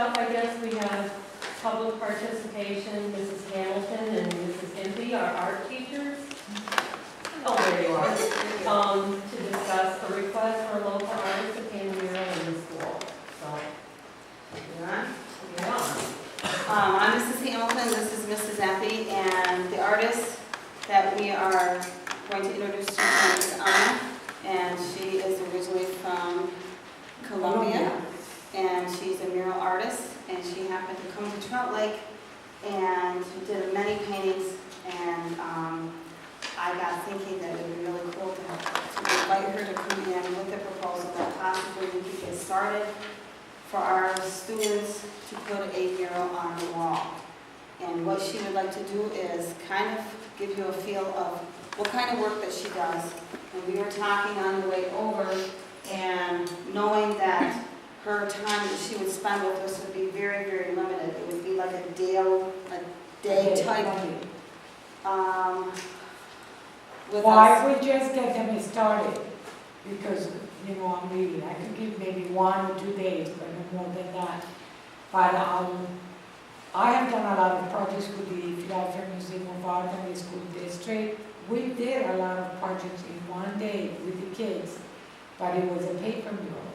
off, I guess we have public participation, Mrs. Hamilton and Mrs. Impey, our art teachers. Oh, there you are. To discuss a request for a local artist to paint a mural in the school. So, Yeah. yeah. I'm Mrs. Hamilton, this is Mrs. Empey, and the artist that we are going to introduce to you is Anna, and she is originally from Colombia, and she's a mural artist, and she happened to come to Trout Lake and did many paintings, and I got thinking that it would be really cool to invite her to come in with a proposal that possibly we could get started for our students to put a mural on the wall. And what she would like to do is kind of give you a feel of what kind of work that she does. And we were talking on the way over, and knowing that her time that she would spend with us would be very, very limited. It would be like a day type. With Well, us. I would just get them started, because, you know, I'm leaving. I could give maybe 1 or 2 days, but no more than that. But I have done a lot of projects with the Philadelphia Museum of Art and the school district. We did a lot of projects in 1 day with the kids, but it was a paper mural.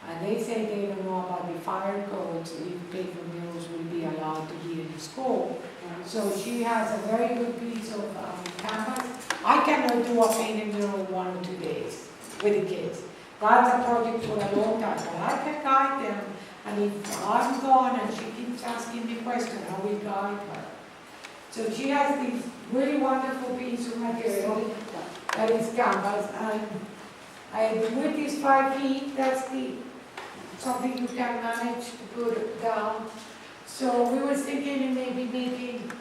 And they say they don't know about the fire codes, if paper murals will be allowed to be in the school. So she has a very good piece of canvas. I cannot do a painted mural in 1 or 2 days with the kids. That's a project for a long time, but I can guide them. And if I'm gone and she keeps asking me questions, I will guide her. So she has this really wonderful piece of material that is canvas. And with these 5 feet, that's something you can manage to put down. So we were thinking of maybe making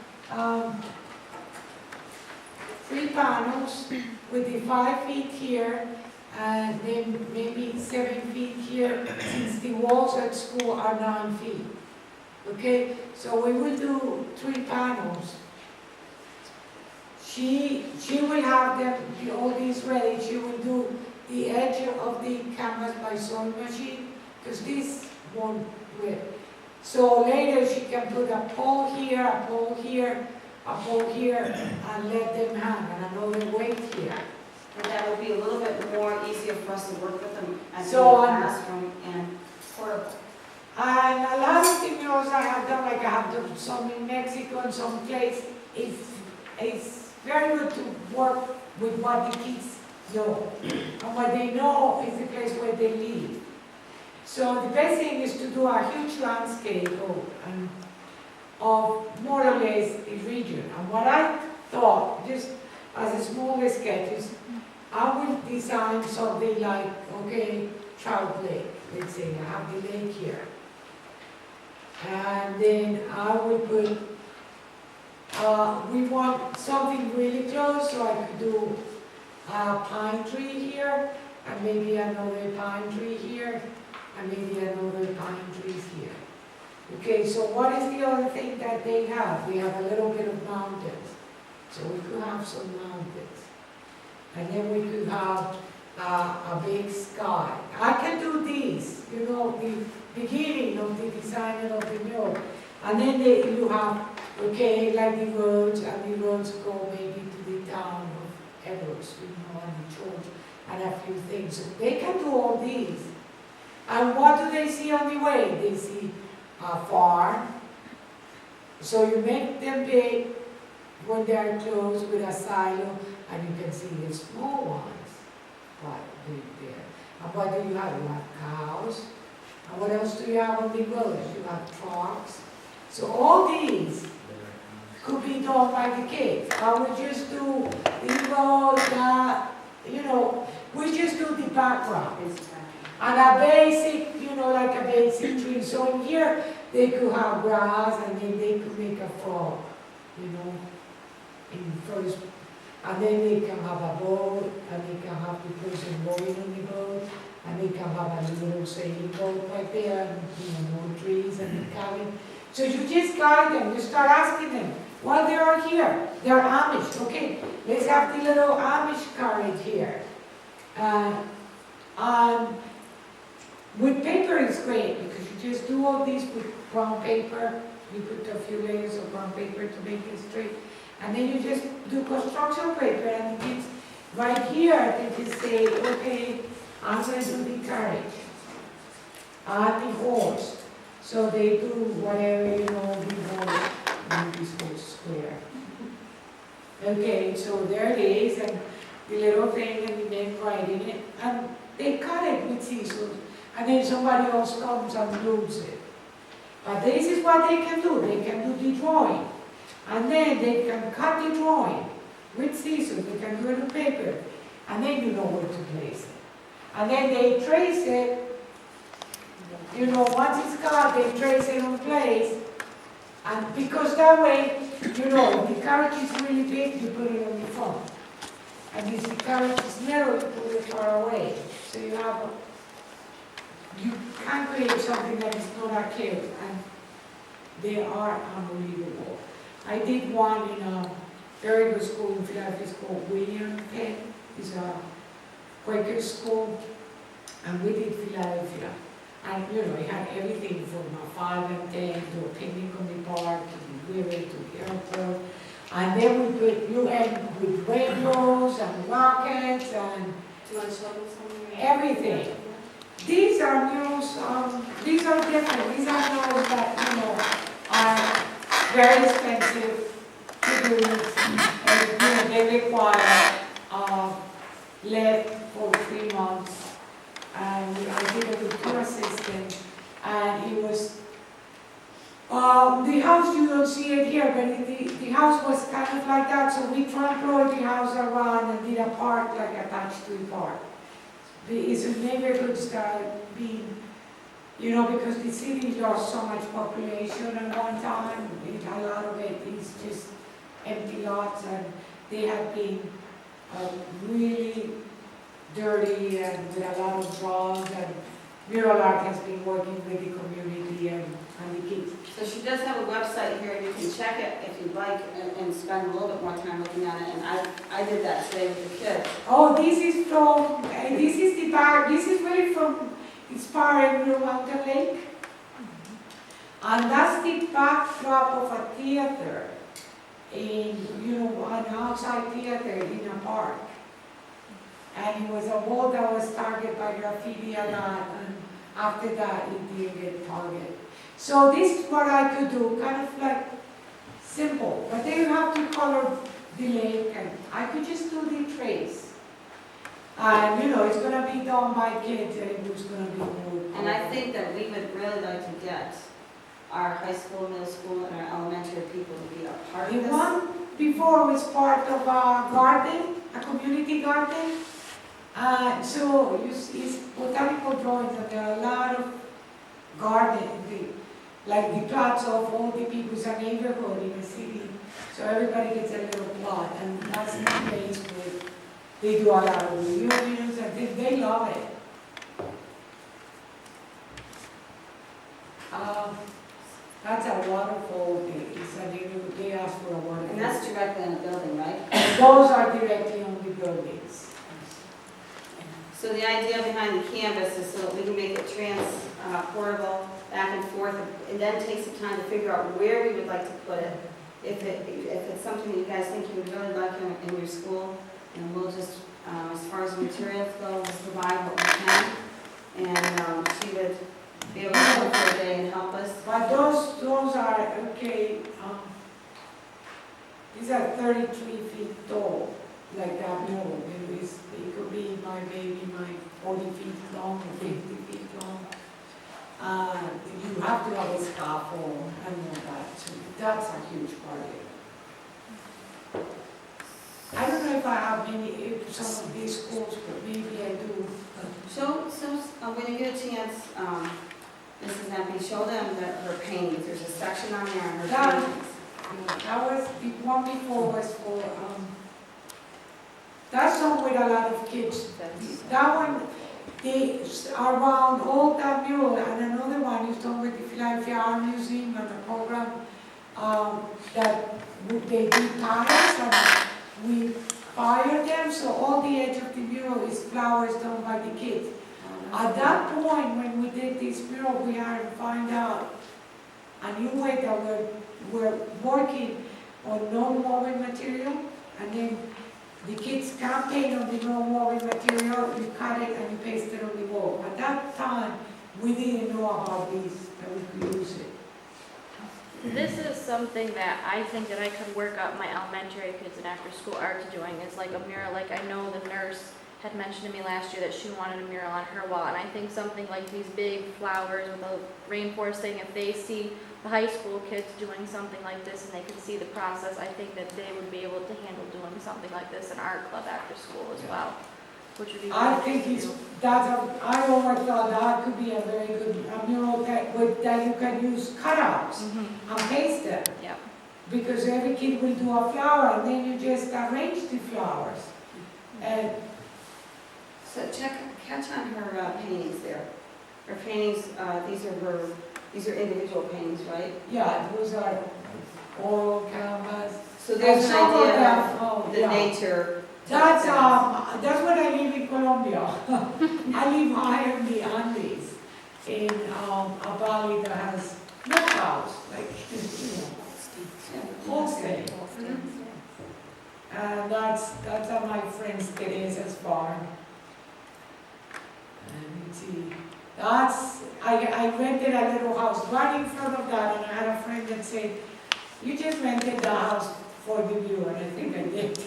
3 panels with the 5 feet here, and then maybe 7 feet here, since the walls at school are 9 feet. Okay, so we will do 3 panels. She will have them, all these ready. She will do the edge of the canvas by sewing machine, because this won't rip. So later she can put a pole here, a pole here, a pole here, and let them hang, and another weight here. And that would be a little bit more easier for us to work with them as So, a classroom and portable. And a lot of the murals I have done, like I have done some in Mexico and some place, it's very good to work with what the kids know. And what they know is the place where they live. So the best thing is to do a huge landscape of more or less the region. And what I thought, just as a small sketch, is I will design something like, okay, Trout Lake. Let's say I have the lake here. And then I will put, we want something really close, so I could do a pine tree here, and maybe another pine tree here, and maybe another pine trees here. Okay, so what is the other thing that they have? We have a little bit of mountains. So we could have some mountains. And then we could have a big sky. I can do these, you know, the beginning of the design of the mural. And then you have, okay, like the roads, and the roads go maybe to the town of Edwards, you know, and the church, and a few things. So they can do all these. And what do they see on the way? They see a farm. So you make them big when they are close with a silo, and you can see the small ones right big there. And what do you have? You have cows. And what else do you have on the road? You have trucks. So all these could be done by the kids. I would just do the road, you know, we just do the background. And a basic, you know, like a basic tree. So in here, they could have grass, and then they could make a frog, you know, in first. And then they can have a boat, and they can have the person rowing on the boat, and they can have a little sailing boat right there, and, you know, more trees and the cabin. So you just guide them, you start asking them, well, they are here, they're Amish, okay, let's have the little Amish carriage here. And With paper is great, because you just do all these with brown paper, you put a few layers of brown paper to make it straight, and then you just do construction paper, and it's right here, they just say, okay, I'm going to do the carriage, and the horse. So they do whatever, the horse, and this whole square. Okay, so there it is, and the little thing, and the men writing it, and they cut it with scissors, and then somebody else comes and glues it. But this is what they can do. They can do the drawing, and then they can cut the drawing with scissors. They can do it on paper, and then you know where to place it. And then they trace it. Once it's cut, they trace it on place, and because that way, if the carriage is really big, you put it on the front. And if the carriage is narrow, you put it far away. So you can create something that is not archaic, and they are unbelievable. I did one in a very good school in Philadelphia, it's called William Penn. It's a Quaker school, and we did Philadelphia. And it had everything from a 5 and 10 to a picnic on the park, to the river, to the airport. And then we put UN with radios and rockets and everything. These are murals, these are different. These are murals that, are very expensive to do. And, they require lead for 3 months. And I did it with two assistants, and it was, the house, you don't see it here, but the house was kind of like that, so we transferred the house around and did a park, like attached to the park. It's a neighborhood style being, because the city lost so much population at one time. A lot of it is just empty lots, and they have been really dirty and with a lot of drugs, and Mural Art has been working with the community and the kids. So she does have a website here, you can check it if you'd like and spend a little bit more time looking at it, and I did that today with the kids. Oh, this is from, this is the bar, this is really from inspired Blue Mountain Lake. And that's the backdrop of a theater in, an outside theater in a park. And it was a wall that was targeted by graffiti a lot, and after that it didn't get targeted. So this is what I could do, kind of like simple, but then you have to color the lake, and I could just do the trace. And it's going to be done by kids, and it's going to be more. And I think that we would really like to get our high school, middle school, and our elementary people to be a part of this. The one before was part of a garden, a community garden. So it's botanical drawings, and there are a lot of gardens, like the plots of all the people's neighborhood in the city. So everybody gets a little plot, and that's the place where they do a lot of reunions, and they love it. That's a waterfall. They ask for a waterfall. And that's directly on the building, right? And those are directly on the buildings. So the idea behind the canvas is so that we can make it transportable back and forth, and then take some time to figure out where we would like to put it. If it's something that you guys think you would really like in your school, and we'll just, as far as the materials go, we'll just provide what we can. And she would be able to come for a day and help us. But those are, okay, these are 33 feet tall, like that mural. It could be my 40 feet long or 50 feet long. You have to have a scaffold and all that, so that's a huge part of it. I don't know if I have some of these schools, but maybe I do. So when you get a chance, Mrs. Empey, show them her paintings. There's a section on there on her paintings. That was, the one before was for, that's one with a lot of kids. That one, they around all that mural, and another one is done with the Philadelphia Art Museum and a program that they do tires, and we fire them, so all the edge of the mural is flowers done by the kids. At that point, when we did this mural, we had to find out a new way that we're working on non-woven material, and then the kids can't paint on the non-woven material, you cut it and you paste it on the wall. At that time, we didn't know about this, that we could use it. This is something that I think that I could work up my elementary kids and after-school art to doing, is like a mural. Like I know the nurse had mentioned to me last year that she wanted a mural on her wall, and I think something like these big flowers with a rainforest thing, if they see the high school kids doing something like this and they can see the process, I think that they would be able to handle doing something like this in art club after school as well, which would be I really think cool. it's, I always thought that could be a very good mural that you can use cutouts and paste them. Yep. Because every kid will do a flower and then you just arrange the flowers. And So catch on her paintings there. Her paintings, these are individual paintings, right? yeah, those are oil canvas. So there's an some of idea them, of the yeah. nature. That's what I live in Colombia. I live higher in the Andes, in a valley that has no clouds, like, Holstein. And that's my friend's Teresa's farm. And let's see, I rented a little house right in front of that, and I had a friend that said, you just rented the house for the view, and I think I did.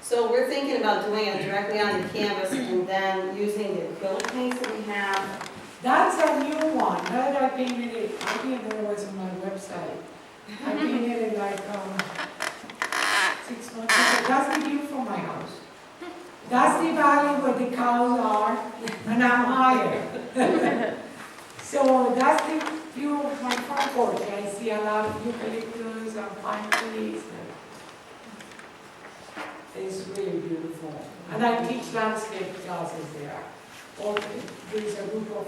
So we're thinking about doing it directly on the canvas and then using the acrylic paints that we have. That's a new one, that I painted it, I didn't know it was on my website. I painted it like 6 months ago. That's the view from my house. That's the valley where the cows are, and I'm higher. So that's the view of my front porch. I see a lot of eucalyptus and pine trees. It's really beautiful. And I teach landscape classes there. There's a group of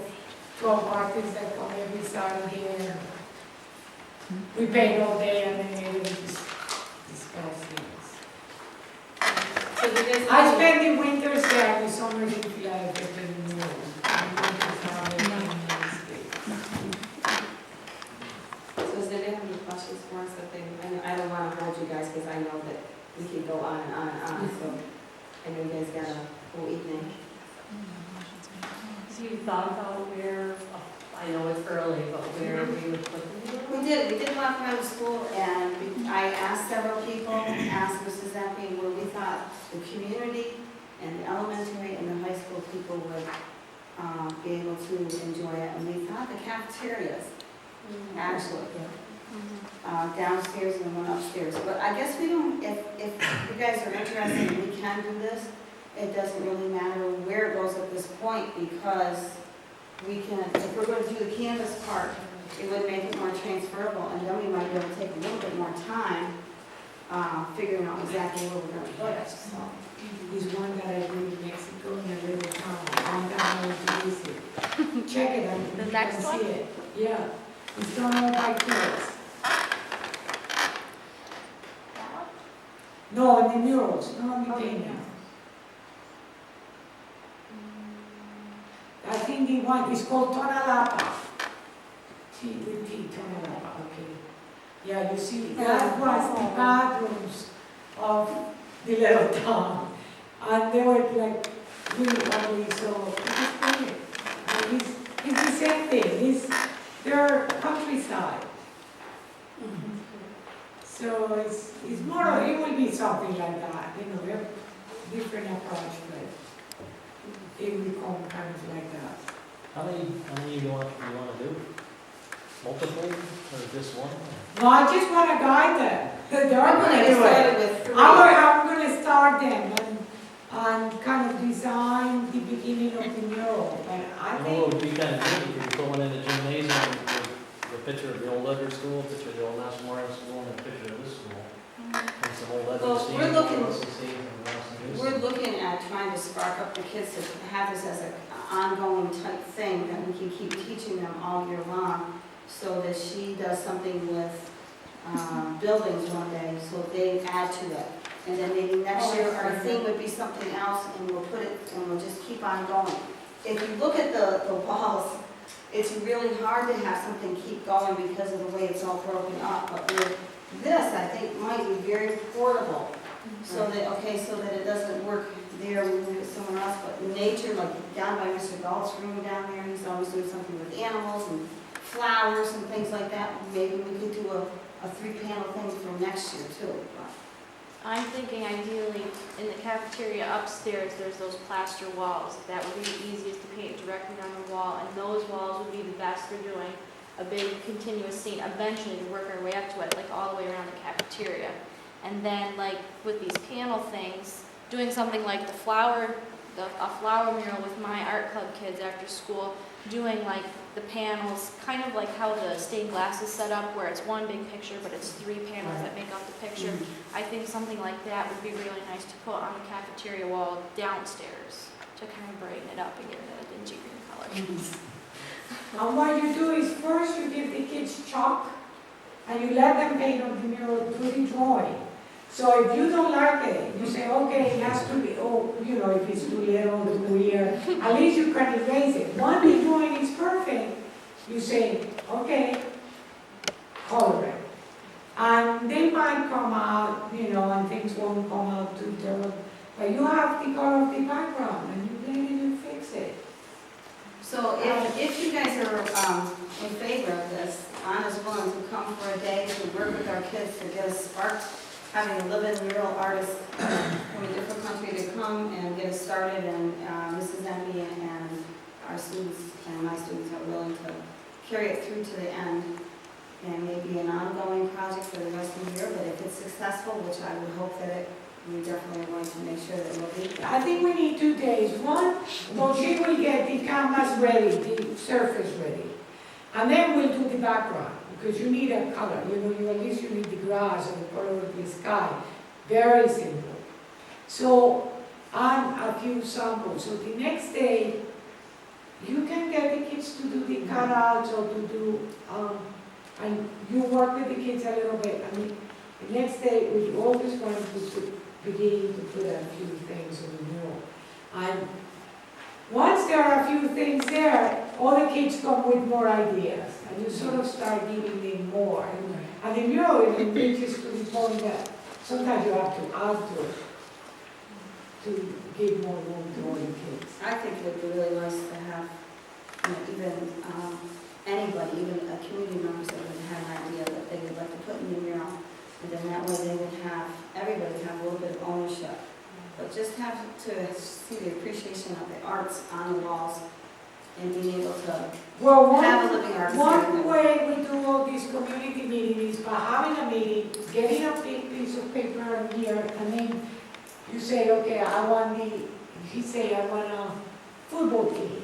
12 artists that come every Saturday here. We paint all day and then we discuss things. So do you guys I have spend the winters there, the summers in Philadelphia, in New York. So does anybody have any questions for us that they, I don't want to hold you guys because I know that we can go on and on and on. So I know you guys got a whole evening. So you thought about where, I know it's early, but where we would put the mural? We did walk around the school and I asked several people, asked Mrs. Zampi where we thought the community and the elementary and the high school people would be able to enjoy it. And we thought the cafeterias, actually, downstairs and the one upstairs. But I guess we don't, if you guys are interested and we can do this, it doesn't really matter where it goes at this point because we can, if we're going to do the canvas part, it would make it more transferable and then we might be able to take a little bit more time figuring out exactly where we're going to put it. So. There's one that I do in Mexico in a little town. One that I want to visit. Check it out. The you next can one? see it. Yeah. It's done all by kids. No, in the murals, not in the painting. I think the one is called Tonalapa. Tonalapa, okay. Yeah, you see, that was the bathrooms of the little town. And they were like really ugly, so it's painted. And it's the same thing, they're countryside. So it's more, it will be something like that, they're different approach, but it will come kind of like that. How many you want to do? Multiple or just one? No, I just want to guide them. They're I'm going going to to do get it. started with 3. I'm going to start them and kind of design the beginning of the mural. But I You know, think it would be kind of good if you could put one in the gymnasium with the picture of the old Ledyard School, picture of the old National Memorial School, and a picture of this school. And some old Ledyard Well, Steve, we're looking- Russell Steve, and Russell Newsom. We're looking at trying to spark up the kids to have this as an ongoing type thing that we can keep teaching them all year long so that she does something with buildings one day, so they add to it. And then maybe next year, our theme would be something else, and we'll put it, and we'll just keep on going. If you look at the walls, it's really hard to have something keep going because of the way it's all broken up. But with this, I think, might be very portable, so that it doesn't work there, we move it somewhere else. But nature, like down by Mr. Galt's room down there, he's always doing something with animals and flowers and things like that. Maybe we could do a 3-panel thing for next year too. I'm thinking ideally in the cafeteria upstairs, there's those plaster walls. That would be the easiest to paint directly on the wall, and those walls would be the best for doing a big continuous scene. Eventually, to work our way up to it, like all the way around the cafeteria. And then, like with these panel things, doing something like a flower mural with my art club kids after school, doing like the panels, kind of like how the stained glass is set up, where it's one big picture, but it's 3 panels that make up the picture. I think something like that would be really nice to put on the cafeteria wall downstairs to kind of brighten it up and give it a dingy green color. And what you do is first you give the kids chalk and you let them paint on the mural through the drawing. So if you don't like it, you say, okay, it has to be, if it's too little, too weird, at least you can erase it. Once the drawing is perfect, you say, okay, color it. And they might come out, and things won't come out too terrible. But you have the color of the background, and you fix it. So if you guys are in favor of this, Anna's willing to come for a day to work with our kids to get us sparked, having a live-in mural artist from a different country to come and get us started, and Mrs. Empey and our students and my students are willing to carry it through to the end, and maybe an ongoing project for the rest of the year. But if it's successful, which I would hope that we definitely are going to make sure that it will be. I think we need 2 days. One, she will get the canvas ready, the surface ready. And then we'll do the background, because you need a color. At least you need the grass or the color of the sky. Very simple. So, and a few samples. So the next day, you can get the kids to do the cutouts or to do, and you work with the kids a little bit. I mean, the next day, we always want to begin to put a few things on the mural. And once there are a few things there, all the kids come with more ideas, and you sort of start giving them more. And the mural even reaches to the point that sometimes you have to add to it to give more room to all the kids. I think it would be really nice to have, even anybody, even community members that would have an idea that they would like to put in the mural. And then that way they would everybody have a little bit of ownership. But just have to see the appreciation of the arts on the walls and being able to have a living artist. One way we do all these community meetings is by having a meeting, getting a big piece of paper in here, and then you say, okay, I want a football team.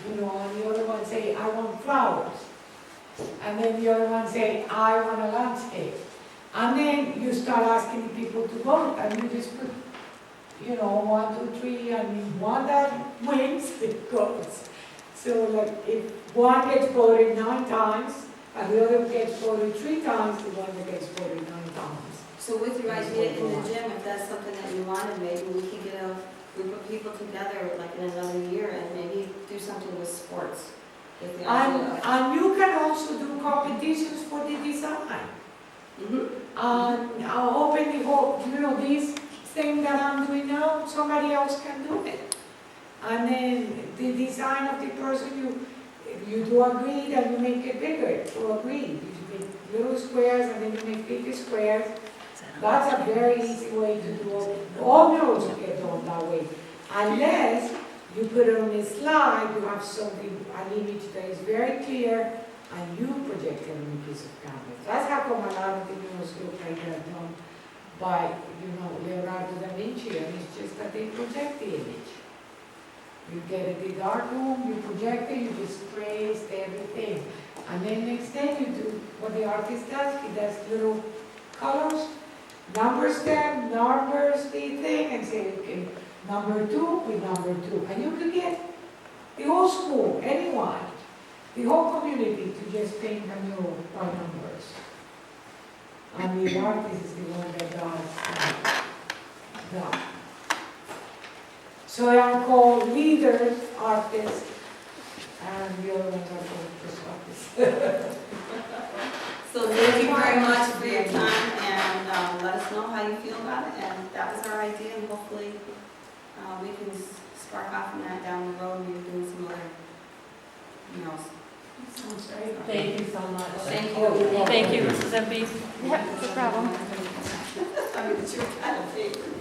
And the other one say, I want flowers. And then the other one say, I want a landscape. And then you start asking the people to vote, and you just put, 1, 2, 3, and one that wins, it goes. So like if one gets voted 9 times, and the other gets voted 3 times, the one that gets voted 9 times. So with your idea in the gym, if that's something that you wanted, maybe we could get a group of people together like in another year and maybe do something with sports. With the idea And you can also do competitions for the design. And I'll open the whole, this thing that I'm doing now, somebody else can do it. And then the design of the person, you do a grid and you make it bigger to a grid. You make little squares and then you make bigger squares. That's a very easy way to do it. All murals get done that way. Unless you put it on a slide, you have something, an image that is very clear, and you project it on a piece of canvas. That's how come a lot of the murals look like they're done by, Leonardo da Vinci, and it's just that they project the image. You get it in the dark room, you project it, you just trace everything. And then next day you do what the artist does, he does little colors, numbers them, numbers the thing, and say, okay, number 2 with number 2. And you could get the whole school, anyone, the whole community to just paint a mural by numbers. And the artist is the one that does No. So I'm called leader artist, and the other ones are called just artists. So thank you very much for your time, and let us know how you feel about it. And that was our idea, and hopefully we can spark off from that down the road, maybe doing some other, Sounds great. Thank you so much. Thank you. Thank you, Mrs. Empey. Yep, no problem. I mean, it's your kind of favorite.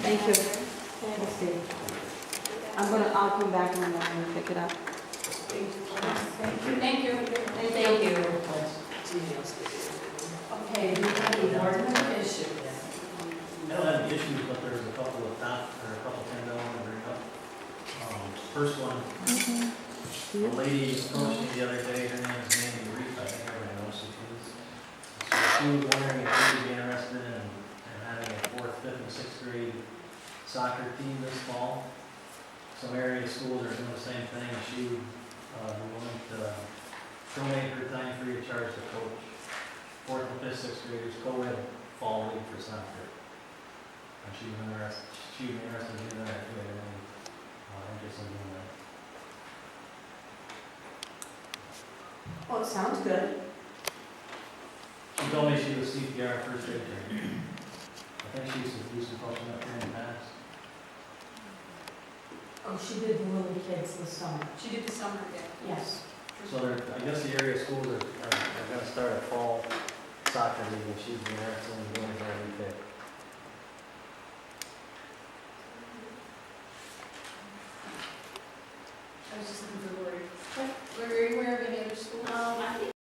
Thank you. I'll come back in the morning and pick it up. Thank you. Thank you. Thank you. Okay, do you have any board member issues? I don't have any issues, but there's a couple of things I want to bring up. First one, a lady approached me the other day, her name is Mandy Reef, I think everybody knows who she is. So she was wondering if she would be interested in having a 4th, 5th, and 6th grade soccer team this fall. Some area schools are doing the same thing, and she would be willing to donate her time free of charge to coach 4th and 5th, 6th graders, co-ed fall league for soccer. And she was interested in doing that too, I really interested in doing that. Oh, it sounds good. She told me she was CPR first aid trained. I think she used to do some coaching up here in the past. Oh, she did the little kids this summer. She did the summer day. Yes. So I guess the area schools are gonna start a fall soccer league, and she's interested in doing her every pick.